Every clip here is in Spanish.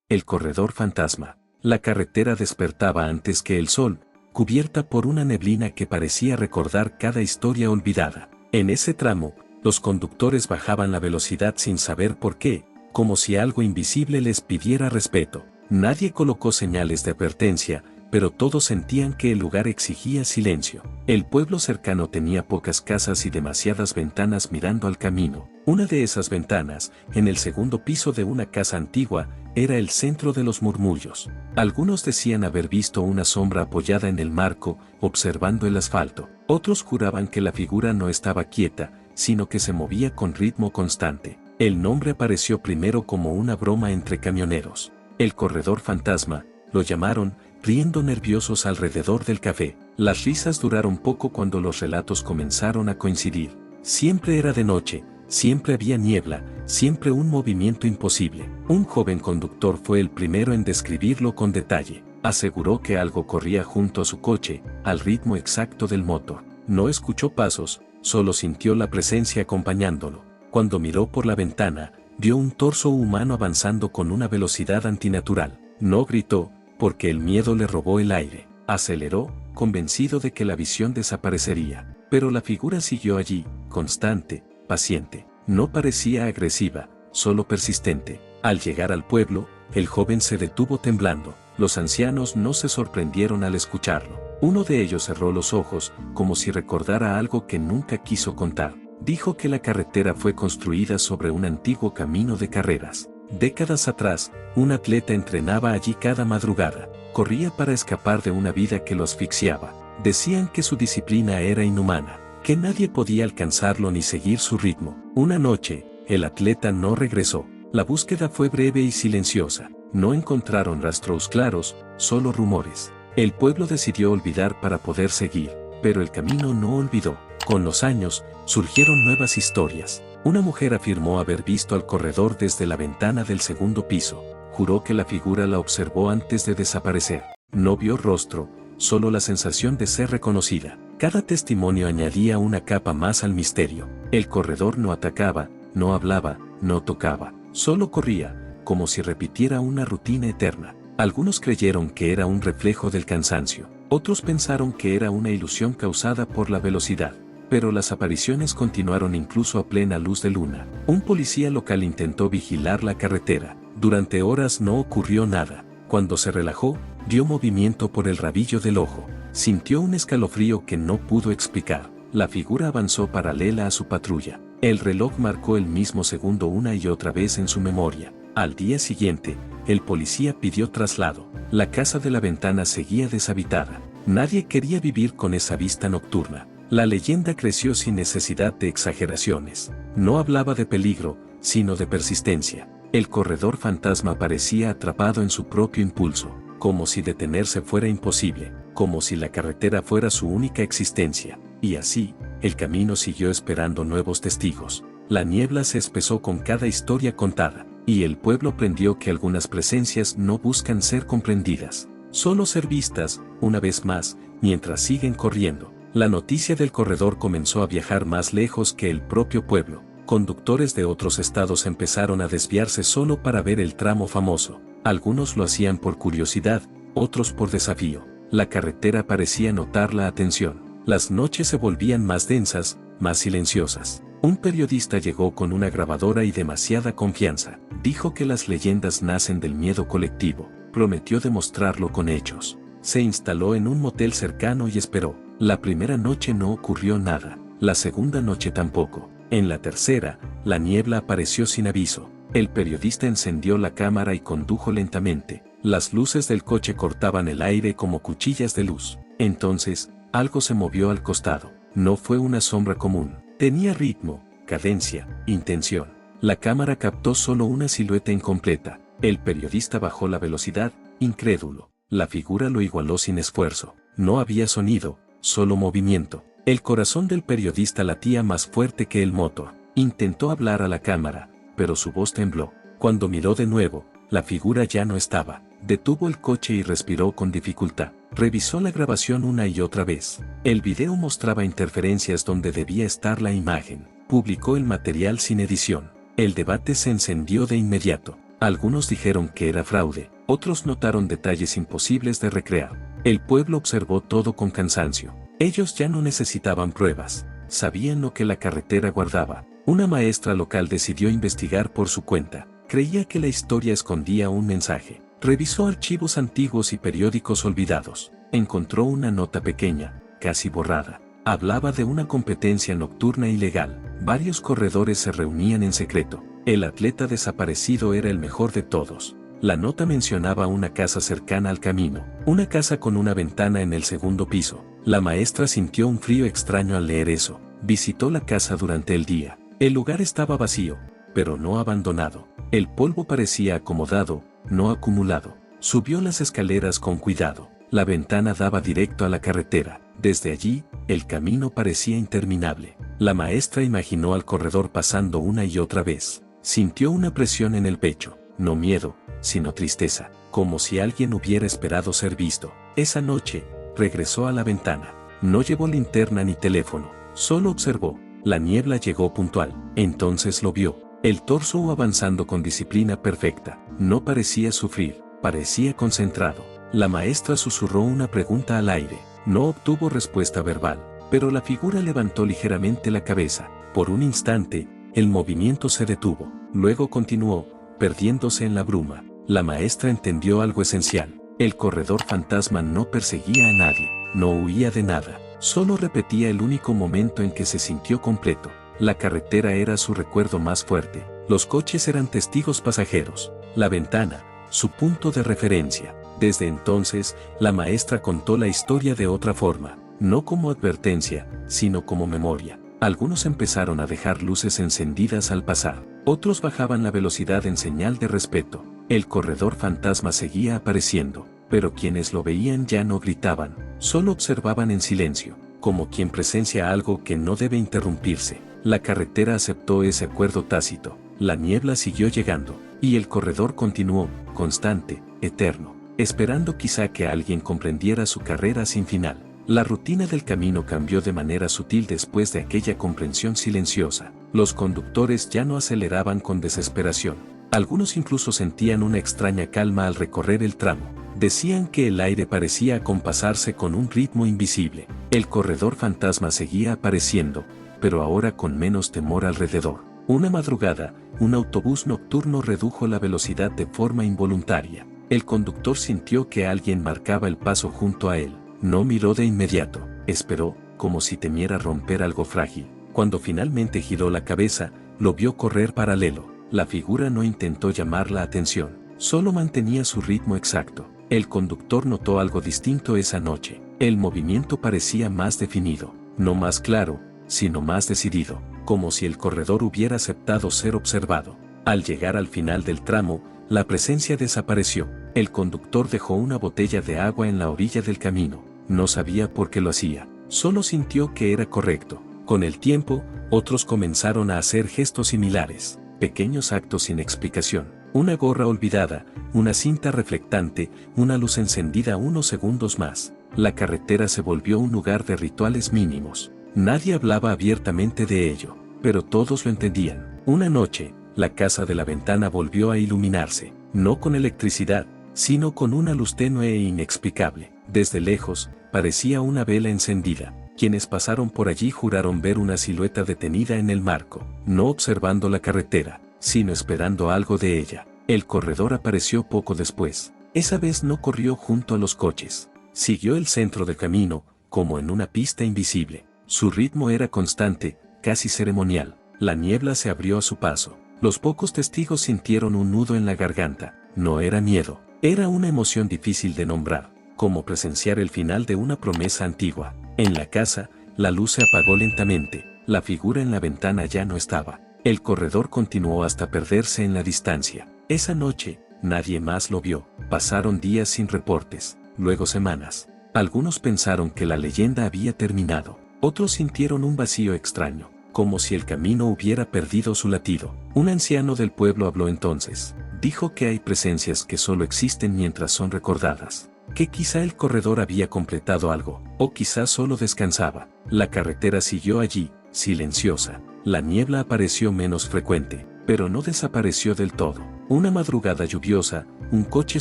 el corredor fantasma. La carretera despertaba antes que el sol, cubierta por una neblina que parecía recordar cada historia olvidada. En ese tramo, los conductores bajaban la velocidad sin saber por qué, como si algo invisible les pidiera respeto. Nadie colocó señales de advertencia, pero todos sentían que el lugar exigía silencio. El pueblo cercano tenía pocas casas y demasiadas ventanas mirando al camino. Una de esas ventanas, en el segundo piso de una casa antigua, era el centro de los murmullos. Algunos decían haber visto una sombra apoyada en el marco, observando el asfalto. Otros juraban que la figura no estaba quieta, sino que se movía con ritmo constante. El nombre apareció primero como una broma entre camioneros. El corredor fantasma, lo llamaron, riendo nerviosos alrededor del café. Las risas duraron poco cuando los relatos comenzaron a coincidir. Siempre era de noche, siempre había niebla, siempre un movimiento imposible. Un joven conductor fue el primero en describirlo con detalle. Aseguró que algo corría junto a su coche, al ritmo exacto del motor. No escuchó pasos, solo sintió la presencia acompañándolo. Cuando miró por la ventana, vio un torso humano avanzando con una velocidad antinatural. No gritó, porque el miedo le robó el aire. Aceleró, convencido de que la visión desaparecería. Pero la figura siguió allí, constante, paciente. No parecía agresiva, solo persistente. Al llegar al pueblo, el joven se detuvo temblando. Los ancianos no se sorprendieron al escucharlo. Uno de ellos cerró los ojos, como si recordara algo que nunca quiso contar. Dijo que la carretera fue construida sobre un antiguo camino de carreras. Décadas atrás, un atleta entrenaba allí cada madrugada. Corría para escapar de una vida que lo asfixiaba. Decían que su disciplina era inhumana, que nadie podía alcanzarlo ni seguir su ritmo. Una noche, el atleta no regresó. La búsqueda fue breve y silenciosa. No encontraron rastros claros, solo rumores. El pueblo decidió olvidar para poder seguir, pero el camino no olvidó. Con los años, surgieron nuevas historias. Una mujer afirmó haber visto al corredor desde la ventana del segundo piso. Juró que la figura la observó antes de desaparecer. No vio rostro, solo la sensación de ser reconocida. Cada testimonio añadía una capa más al misterio. El corredor no atacaba, no hablaba, no tocaba. Solo corría, como si repitiera una rutina eterna. Algunos creyeron que era un reflejo del cansancio. Otros pensaron que era una ilusión causada por la velocidad. Pero las apariciones continuaron incluso a plena luz de luna. Un policía local intentó vigilar la carretera. Durante horas no ocurrió nada. Cuando se relajó, vio movimiento por el rabillo del ojo. Sintió un escalofrío que no pudo explicar. La figura avanzó paralela a su patrulla. El reloj marcó el mismo segundo una y otra vez en su memoria. Al día siguiente, el policía pidió traslado. La casa de la ventana seguía deshabitada. Nadie quería vivir con esa vista nocturna. La leyenda creció sin necesidad de exageraciones. No hablaba de peligro, sino de persistencia. El corredor fantasma parecía atrapado en su propio impulso, como si detenerse fuera imposible, como si la carretera fuera su única existencia. Y así, el camino siguió esperando nuevos testigos. La niebla se espesó con cada historia contada, y el pueblo aprendió que algunas presencias no buscan ser comprendidas, solo ser vistas, una vez más, mientras siguen corriendo. La noticia del corredor comenzó a viajar más lejos que el propio pueblo. Conductores de otros estados empezaron a desviarse solo para ver el tramo famoso. Algunos lo hacían por curiosidad, otros por desafío. La carretera parecía notar la atención. Las noches se volvían más densas, más silenciosas. Un periodista llegó con una grabadora y demasiada confianza. Dijo que las leyendas nacen del miedo colectivo. Prometió demostrarlo con hechos. Se instaló en un motel cercano y esperó. La primera noche no ocurrió nada. La segunda noche tampoco. En la tercera, la niebla apareció sin aviso. El periodista encendió la cámara y condujo lentamente. Las luces del coche cortaban el aire como cuchillas de luz. Entonces, algo se movió al costado. No fue una sombra común. Tenía ritmo, cadencia, intención. La cámara captó solo una silueta incompleta. El periodista bajó la velocidad, incrédulo. La figura lo igualó sin esfuerzo. No había sonido, solo movimiento. El corazón del periodista latía más fuerte que el motor. Intentó hablar a la cámara, pero su voz tembló. Cuando miró de nuevo, la figura ya no estaba. Detuvo el coche y respiró con dificultad. Revisó la grabación una y otra vez. El video mostraba interferencias donde debía estar la imagen. Publicó el material sin edición. El debate se encendió de inmediato. Algunos dijeron que era fraude, otros notaron detalles imposibles de recrear. El pueblo observó todo con cansancio. Ellos ya no necesitaban pruebas, sabían lo que la carretera guardaba. Una maestra local decidió investigar por su cuenta. Creía que la historia escondía un mensaje. Revisó archivos antiguos y periódicos olvidados. Encontró una nota pequeña, casi borrada. Hablaba de una competencia nocturna ilegal. Varios corredores se reunían en secreto. El atleta desaparecido era el mejor de todos. La nota mencionaba una casa cercana al camino, una casa con una ventana en el segundo piso. La maestra sintió un frío extraño al leer eso. Visitó la casa durante el día. El lugar estaba vacío, pero no abandonado. El polvo parecía acomodado, no acumulado. Subió las escaleras con cuidado. La ventana daba directo a la carretera. Desde allí, el camino parecía interminable. La maestra imaginó al corredor pasando una y otra vez. Sintió una presión en el pecho, no miedo, sino tristeza, como si alguien hubiera esperado ser visto. Esa noche, regresó a la ventana. No llevó linterna ni teléfono, solo observó. La niebla llegó puntual. Entonces lo vio. El torso avanzando con disciplina perfecta. No parecía sufrir, parecía concentrado. La maestra susurró una pregunta al aire. No obtuvo respuesta verbal, pero la figura levantó ligeramente la cabeza. Por un instante, el movimiento se detuvo. Luego continuó, perdiéndose en la bruma. La maestra entendió algo esencial. El corredor fantasma no perseguía a nadie, no huía de nada. Solo repetía el único momento en que se sintió completo. La carretera era su recuerdo más fuerte. Los coches eran testigos pasajeros. La ventana, su punto de referencia. Desde entonces, la maestra contó la historia de otra forma, no como advertencia, sino como memoria. Algunos empezaron a dejar luces encendidas al pasar. Otros bajaban la velocidad en señal de respeto. El corredor fantasma seguía apareciendo, pero quienes lo veían ya no gritaban, solo observaban en silencio, como quien presencia algo que no debe interrumpirse. La carretera aceptó ese acuerdo tácito. La niebla siguió llegando, y el corredor continuó, constante, eterno, esperando quizá que alguien comprendiera su carrera sin final. La rutina del camino cambió de manera sutil después de aquella comprensión silenciosa. Los conductores ya no aceleraban con desesperación. Algunos incluso sentían una extraña calma al recorrer el tramo. Decían que el aire parecía acompasarse con un ritmo invisible. El corredor fantasma seguía apareciendo, pero ahora con menos temor alrededor. Una madrugada, un autobús nocturno redujo la velocidad de forma involuntaria. El conductor sintió que alguien marcaba el paso junto a él. No miró de inmediato, esperó, como si temiera romper algo frágil. Cuando finalmente giró la cabeza, lo vio correr paralelo. La figura no intentó llamar la atención, solo mantenía su ritmo exacto. El conductor notó algo distinto esa noche. El movimiento parecía más definido, no más claro, sino más decidido, como si el corredor hubiera aceptado ser observado. Al llegar al final del tramo, la presencia desapareció. El conductor dejó una botella de agua en la orilla del camino. No sabía por qué lo hacía, solo sintió que era correcto. Con el tiempo, otros comenzaron a hacer gestos similares, pequeños actos sin explicación. Una gorra olvidada, una cinta reflectante, una luz encendida unos segundos más. La carretera se volvió un lugar de rituales mínimos. Nadie hablaba abiertamente de ello, pero todos lo entendían. Una noche, la casa de la ventana volvió a iluminarse, no con electricidad, sino con una luz tenue e inexplicable. Desde lejos, parecía una vela encendida. Quienes pasaron por allí juraron ver una silueta detenida en el marco, no observando la carretera, sino esperando algo de ella. El corredor apareció poco después. Esa vez no corrió junto a los coches. Siguió el centro del camino, como en una pista invisible. Su ritmo era constante, casi ceremonial. La niebla se abrió a su paso. Los pocos testigos sintieron un nudo en la garganta. No era miedo, era una emoción difícil de nombrar, como presenciar el final de una promesa antigua. En la casa, la luz se apagó lentamente. La figura en la ventana ya no estaba. El corredor continuó hasta perderse en la distancia. Esa noche, nadie más lo vio. Pasaron días sin reportes, luego semanas. Algunos pensaron que la leyenda había terminado. Otros sintieron un vacío extraño, como si el camino hubiera perdido su latido. Un anciano del pueblo habló entonces. Dijo que hay presencias que solo existen mientras son recordadas. Que quizá el corredor había completado algo, o quizá solo descansaba. La carretera siguió allí, silenciosa. La niebla apareció menos frecuente, pero no desapareció del todo. Una madrugada lluviosa, un coche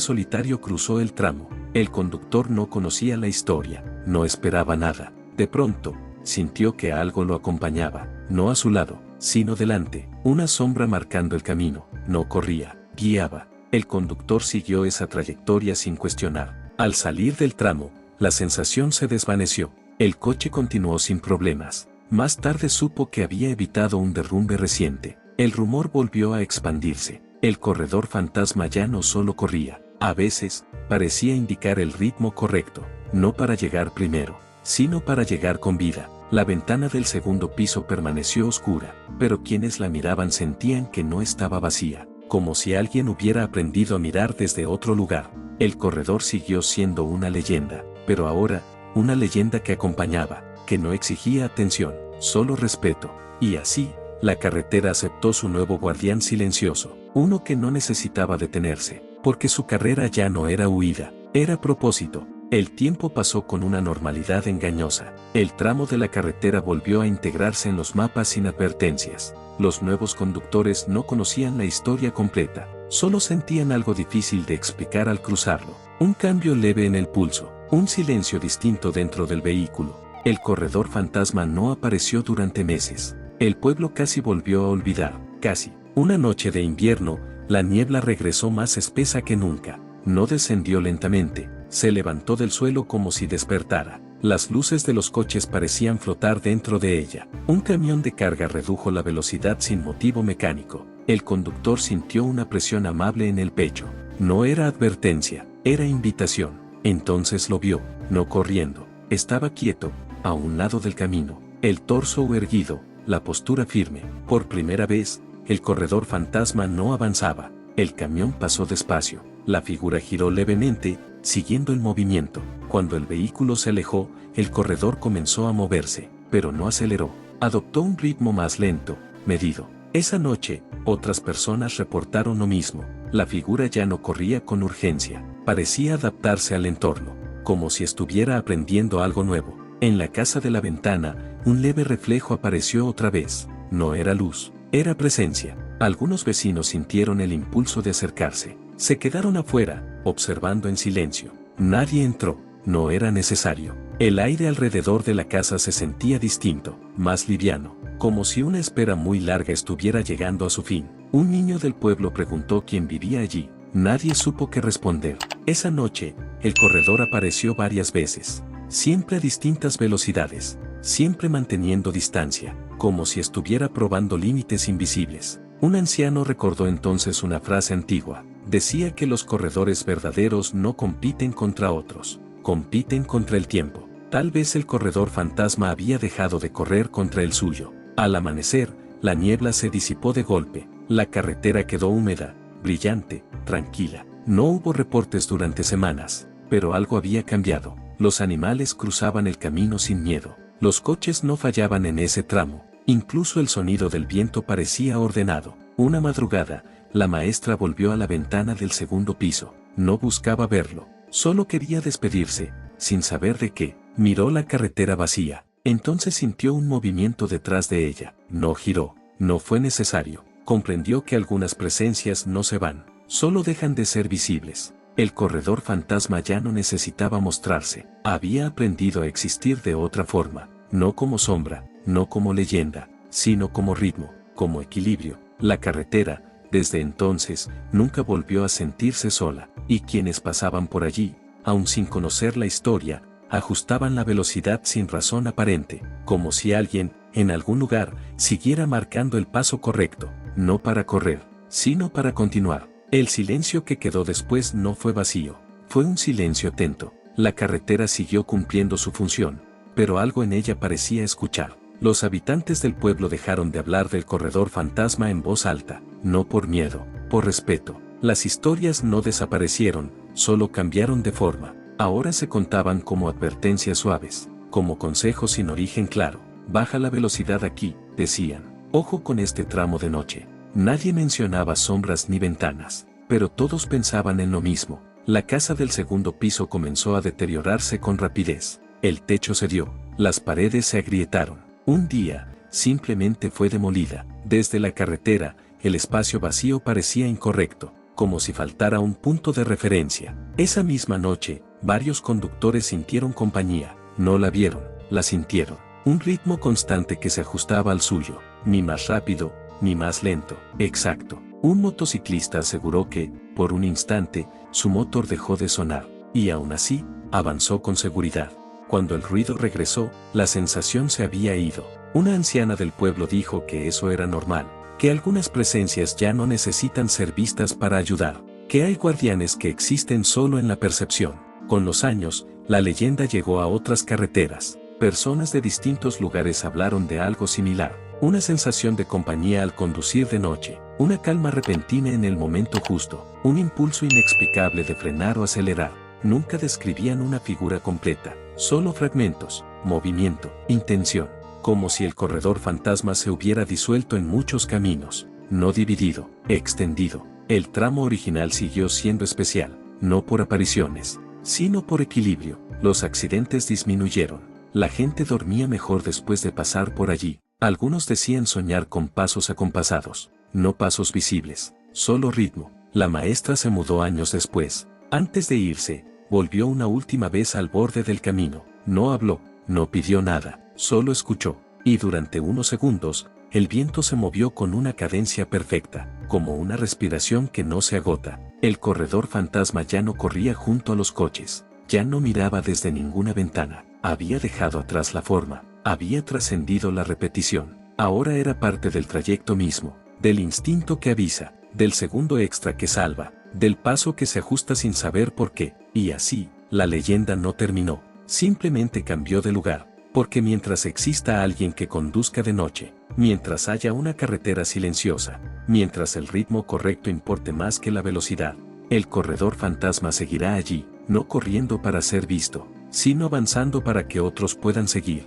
solitario cruzó el tramo. El conductor no conocía la historia, no esperaba nada. De pronto, sintió que algo lo acompañaba, no a su lado, sino delante, una sombra marcando el camino. No corría, guiaba. El conductor siguió esa trayectoria sin cuestionar. Al salir del tramo, la sensación se desvaneció. El coche continuó sin problemas. Más tarde supo que había evitado un derrumbe reciente. El rumor volvió a expandirse. El corredor fantasma ya no solo corría, a veces, parecía indicar el ritmo correcto, no para llegar primero, sino para llegar con vida. La ventana del segundo piso permaneció oscura, pero quienes la miraban sentían que no estaba vacía, como si alguien hubiera aprendido a mirar desde otro lugar. El corredor siguió siendo una leyenda, pero ahora, una leyenda que acompañaba, que no exigía atención, solo respeto. Y así, la carretera aceptó su nuevo guardián silencioso, uno que no necesitaba detenerse, porque su carrera ya no era huida, era propósito. El tiempo pasó con una normalidad engañosa. El tramo de la carretera volvió a integrarse en los mapas sin advertencias. Los nuevos conductores no conocían la historia completa, solo sentían algo difícil de explicar al cruzarlo. Un cambio leve en el pulso, un silencio distinto dentro del vehículo. El corredor fantasma no apareció durante meses. El pueblo casi volvió a olvidar, casi. Una noche de invierno, la niebla regresó más espesa que nunca. No descendió lentamente, se levantó del suelo como si despertara. Las luces de los coches parecían flotar dentro de ella. Un camión de carga redujo la velocidad sin motivo mecánico. El conductor sintió una presión amable en el pecho. No era advertencia, era invitación. Entonces lo vio, no corriendo. Estaba quieto, a un lado del camino, el torso erguido, la postura firme. Por primera vez, el corredor fantasma no avanzaba. El camión pasó despacio. La figura giró levemente, siguiendo el movimiento. Cuando el vehículo se alejó, el corredor comenzó a moverse, pero no aceleró. Adoptó un ritmo más lento, medido. Esa noche, otras personas reportaron lo mismo. La figura ya no corría con urgencia. Parecía adaptarse al entorno, como si estuviera aprendiendo algo nuevo. En la casa de la ventana, un leve reflejo apareció otra vez. No era luz, era presencia. Algunos vecinos sintieron el impulso de acercarse. Se quedaron afuera, observando en silencio. Nadie entró, no era necesario. El aire alrededor de la casa se sentía distinto, más liviano, como si una espera muy larga estuviera llegando a su fin. Un niño del pueblo preguntó quién vivía allí. Nadie supo qué responder. Esa noche, el corredor apareció varias veces, siempre a distintas velocidades, siempre manteniendo distancia, como si estuviera probando límites invisibles. Un anciano recordó entonces una frase antigua. Decía que los corredores verdaderos no compiten contra otros, compiten contra el tiempo. Tal vez el corredor fantasma había dejado de correr contra el suyo. Al amanecer, la niebla se disipó de golpe. La carretera quedó húmeda, brillante, tranquila. No hubo reportes durante semanas, pero algo había cambiado. Los animales cruzaban el camino sin miedo. Los coches no fallaban en ese tramo. Incluso el sonido del viento parecía ordenado. Una madrugada, la maestra volvió a la ventana del segundo piso. No buscaba verlo, solo quería despedirse, sin saber de qué. Miró la carretera vacía. Entonces sintió un movimiento detrás de ella. No giró, no fue necesario. Comprendió que algunas presencias no se van, solo dejan de ser visibles. El corredor fantasma ya no necesitaba mostrarse. Había aprendido a existir de otra forma, no como sombra, no como leyenda, sino como ritmo, como equilibrio. La carretera, desde entonces, nunca volvió a sentirse sola, y quienes pasaban por allí, aun sin conocer la historia, ajustaban la velocidad sin razón aparente, como si alguien, en algún lugar, siguiera marcando el paso correcto, no para correr, sino para continuar. El silencio que quedó después no fue vacío, fue un silencio atento. La carretera siguió cumpliendo su función, pero algo en ella parecía escuchar. Los habitantes del pueblo dejaron de hablar del corredor fantasma en voz alta, no por miedo, por respeto. Las historias no desaparecieron, solo cambiaron de forma. Ahora se contaban como advertencias suaves, como consejos sin origen claro. Baja la velocidad aquí, decían. Ojo con este tramo de noche. Nadie mencionaba sombras ni ventanas, pero todos pensaban en lo mismo. La casa del segundo piso comenzó a deteriorarse con rapidez. El techo cedió, las paredes se agrietaron. Un día, simplemente fue demolida. Desde la carretera, el espacio vacío parecía incorrecto, como si faltara un punto de referencia. Esa misma noche, varios conductores sintieron compañía, no la vieron, la sintieron. Un ritmo constante que se ajustaba al suyo, ni más rápido, ni más lento. Exacto. Un motociclista aseguró que, por un instante, su motor dejó de sonar, y aún así, avanzó con seguridad. Cuando el ruido regresó, la sensación se había ido. Una anciana del pueblo dijo que eso era normal, que algunas presencias ya no necesitan ser vistas para ayudar, que hay guardianes que existen solo en la percepción. Con los años, la leyenda llegó a otras carreteras. Personas de distintos lugares hablaron de algo similar, una sensación de compañía al conducir de noche, una calma repentina en el momento justo, un impulso inexplicable de frenar o acelerar. Nunca describían una figura completa, solo fragmentos, movimiento, intención, como si el corredor fantasma se hubiera disuelto en muchos caminos, no dividido, extendido. El tramo original siguió siendo especial, no por apariciones, sino por equilibrio. Los accidentes disminuyeron. La gente dormía mejor después de pasar por allí. Algunos decían soñar con pasos acompasados, no pasos visibles, solo ritmo. La maestra se mudó años después. Antes de irse, volvió una última vez al borde del camino. No habló, no pidió nada, solo escuchó. Y durante unos segundos, el viento se movió con una cadencia perfecta, como una respiración que no se agota. El corredor fantasma ya no corría junto a los coches, ya no miraba desde ninguna ventana. Había dejado atrás la forma, había trascendido la repetición. Ahora era parte del trayecto mismo, del instinto que avisa, del segundo extra que salva, del paso que se ajusta sin saber por qué. Y así, la leyenda no terminó, simplemente cambió de lugar, porque mientras exista alguien que conduzca de noche, mientras haya una carretera silenciosa, mientras el ritmo correcto importe más que la velocidad, el corredor fantasma seguirá allí, no corriendo para ser visto, sino avanzando para que otros puedan seguir.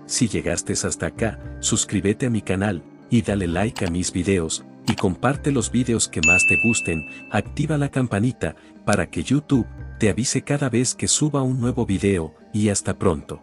Si llegaste hasta acá, suscríbete a mi canal, y dale like a mis videos, y comparte los videos que más te gusten, activa la campanita, para que YouTube te avise cada vez que suba un nuevo video, y hasta pronto.